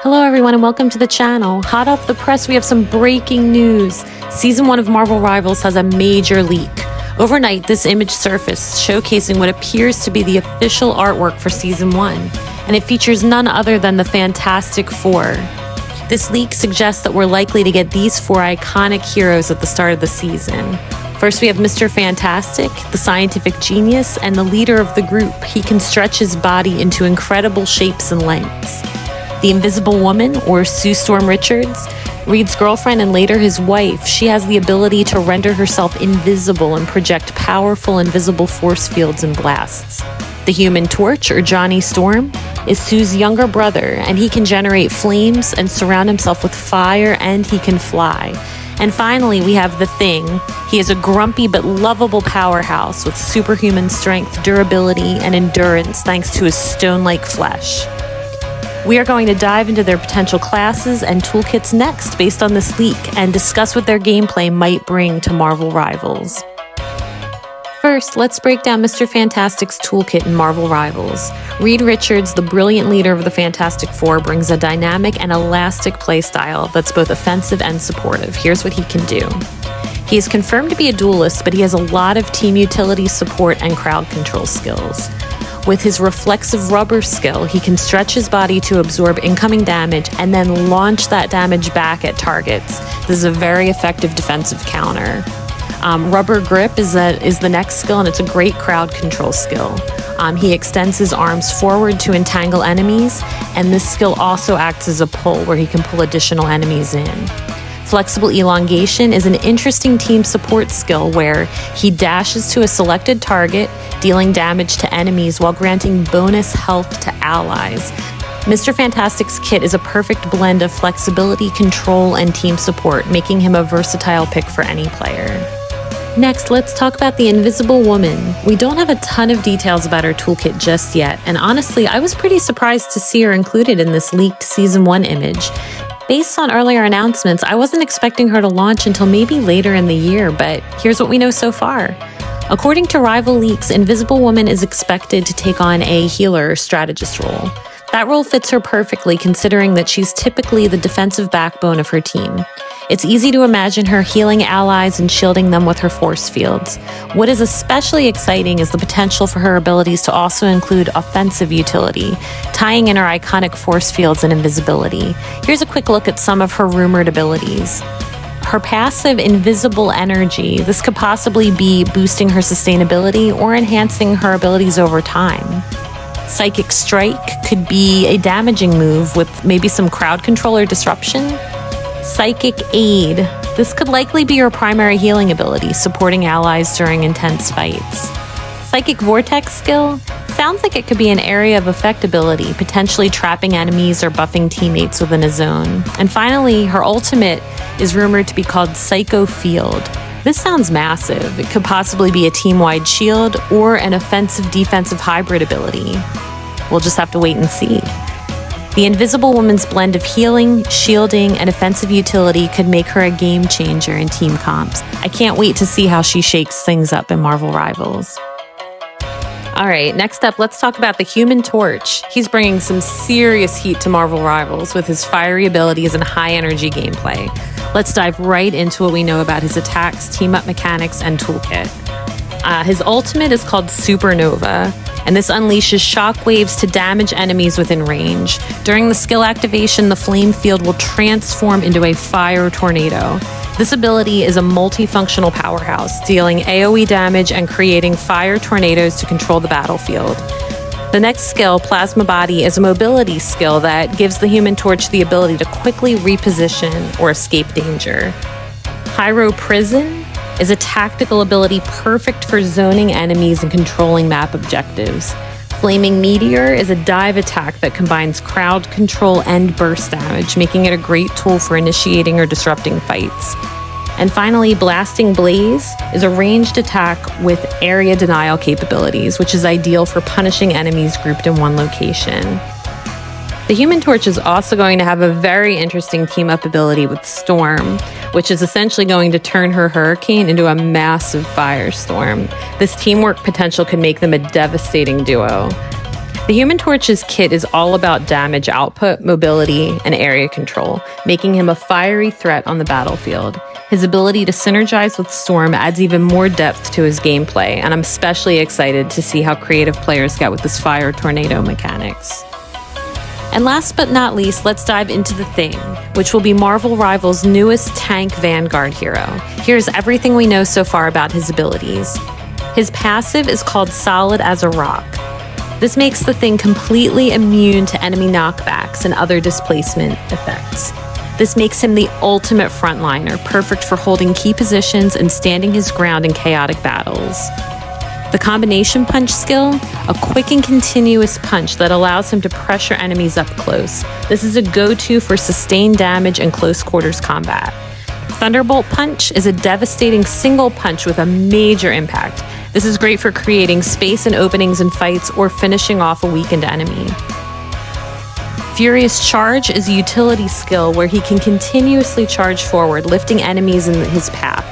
Hello everyone and welcome to the channel. Hot off the press, we have some breaking news. Season 1 of Marvel Rivals has a major leak. Overnight, this image surfaced, showcasing what appears to be the official artwork for Season 1, and it features none other than the Fantastic Four. This leak suggests that we're likely to get these four iconic heroes at the start of the season. First, we have Mr. Fantastic, the scientific genius, and the leader of the group. He can stretch his body into incredible shapes and lengths. The Invisible Woman, or Sue Storm Richards, Reed's girlfriend and later his wife. She has the ability to render herself invisible and project powerful invisible force fields and blasts. The Human Torch, or Johnny Storm, is Sue's younger brother, and he can generate flames and surround himself with fire, and he can fly. And finally, we have the Thing. He is a grumpy but lovable powerhouse with superhuman strength, durability, and endurance thanks to his stone-like flesh. We are going to dive into their potential classes and toolkits next based on this leak and discuss what their gameplay might bring to Marvel Rivals. First, let's break down Mr. Fantastic's toolkit in Marvel Rivals. Reed Richards, the brilliant leader of the Fantastic Four, brings a dynamic and elastic playstyle that's both offensive and supportive. Here's what he can do. He is confirmed to be a duelist, but he has a lot of team utility support and crowd control skills. With his reflexive rubber skill, he can stretch his body to absorb incoming damage and then launch that damage back at targets. This is a very effective defensive counter. Rubber grip is the next skill, and it's a great crowd control skill. He extends his arms forward to entangle enemies, and this skill also acts as a pull where he can pull additional enemies in. Flexible elongation is an interesting team support skill where he dashes to a selected target, dealing damage to enemies while granting bonus health to allies. Mr. Fantastic's kit is a perfect blend of flexibility, control, and team support, making him a versatile pick for any player. Next, let's talk about the Invisible Woman. We don't have a ton of details about her toolkit just yet, and honestly, I was pretty surprised to see her included in this leaked Season 1 image. Based on earlier announcements, I wasn't expecting her to launch until maybe later in the year, but here's what we know so far. According to Rival Leaks, Invisible Woman is expected to take on a healer or strategist role. That role fits her perfectly considering that she's typically the defensive backbone of her team. It's easy to imagine her healing allies and shielding them with her force fields. What is especially exciting is the potential for her abilities to also include offensive utility, tying in her iconic force fields and invisibility. Here's a quick look at some of her rumored abilities. Her passive invisible energy. This could possibly be boosting her sustainability or enhancing her abilities over time. Psychic Strike could be a damaging move with maybe some crowd control or disruption. Psychic Aid. This could likely be her primary healing ability, supporting allies during intense fights. Psychic Vortex skill. Sounds like it could be an area of effect ability, potentially trapping enemies or buffing teammates within a zone. And finally, her ultimate is rumored to be called Psycho Field. This sounds massive. It could possibly be a team-wide shield or an offensive-defensive hybrid ability. We'll just have to wait and see. The Invisible Woman's blend of healing, shielding, and offensive utility could make her a game changer in team comps. I can't wait to see how she shakes things up in Marvel Rivals. All right, next up, let's talk about the Human Torch. He's bringing some serious heat to Marvel Rivals with his fiery abilities and high-energy gameplay. Let's dive right into what we know about his attacks, team-up mechanics, and toolkit. His ultimate is called Supernova, and this unleashes shockwaves to damage enemies within range. During the skill activation, the flame field will transform into a fire tornado. This ability is a multifunctional powerhouse, dealing AoE damage and creating fire tornadoes to control the battlefield. The next skill, Plasma Body, is a mobility skill that gives the Human Torch the ability to quickly reposition or escape danger. Pyro Prison is a tactical ability perfect for zoning enemies and controlling map objectives. Flaming Meteor is a dive attack that combines crowd control and burst damage, making it a great tool for initiating or disrupting fights. And finally, Blasting Blaze is a ranged attack with area denial capabilities, which is ideal for punishing enemies grouped in one location. The Human Torch is also going to have a very interesting team-up ability with Storm, which is essentially going to turn her Hurricane into a massive firestorm. This teamwork potential could make them a devastating duo. The Human Torch's kit is all about damage output, mobility, and area control, making him a fiery threat on the battlefield. His ability to synergize with Storm adds even more depth to his gameplay, and I'm especially excited to see how creative players get with this fire tornado mechanics. And last but not least, let's dive into the Thing, which will be Marvel Rivals' newest tank vanguard hero. Here's everything we know so far about his abilities. His passive is called Solid as a Rock. This makes the Thing completely immune to enemy knockbacks and other displacement effects. This makes him the ultimate frontliner, perfect for holding key positions and standing his ground in chaotic battles. The combination punch skill, a quick and continuous punch that allows him to pressure enemies up close. This is a go-to for sustained damage and close quarters combat. Thunderbolt Punch is a devastating single punch with a major impact. This is great for creating space and openings in fights or finishing off a weakened enemy. Furious Charge is a utility skill where he can continuously charge forward, lifting enemies in his path.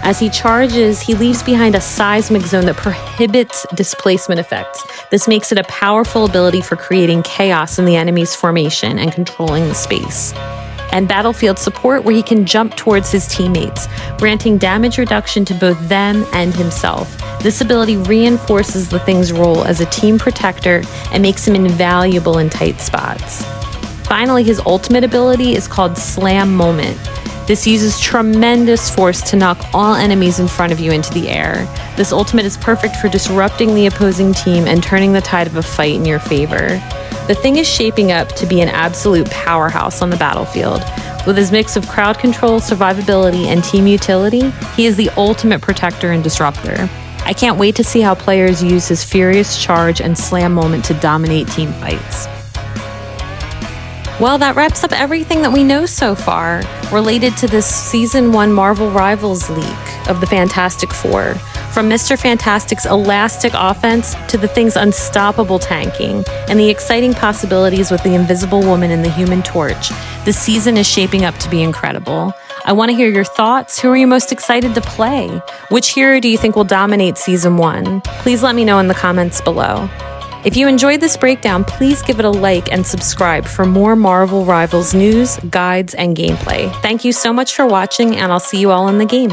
As he charges, he leaves behind a seismic zone that prohibits displacement effects. This makes it a powerful ability for creating chaos in the enemy's formation and controlling the space. And Battlefield Support, where he can jump towards his teammates, granting damage reduction to both them and himself. This ability reinforces the Thing's role as a team protector and makes him invaluable in tight spots. Finally, his ultimate ability is called Slam Moment. This uses tremendous force to knock all enemies in front of you into the air. This ultimate is perfect for disrupting the opposing team and turning the tide of a fight in your favor. The Thing is shaping up to be an absolute powerhouse on the battlefield. With his mix of crowd control, survivability, and team utility, he is the ultimate protector and disruptor. I can't wait to see how players use his Furious Charge and Slam Moment to dominate team fights. Well, that wraps up everything that we know so far related to this Season 1 Marvel Rivals leak of the Fantastic Four. From Mr. Fantastic's elastic offense to the Thing's unstoppable tanking and the exciting possibilities with the Invisible Woman and the Human Torch, this season is shaping up to be incredible. I want to hear your thoughts. Who are you most excited to play? Which hero do you think will dominate Season 1? Please let me know in the comments below. If you enjoyed this breakdown, please give it a like and subscribe for more Marvel Rivals news, guides, and gameplay. Thank you so much for watching, and I'll see you all in the game.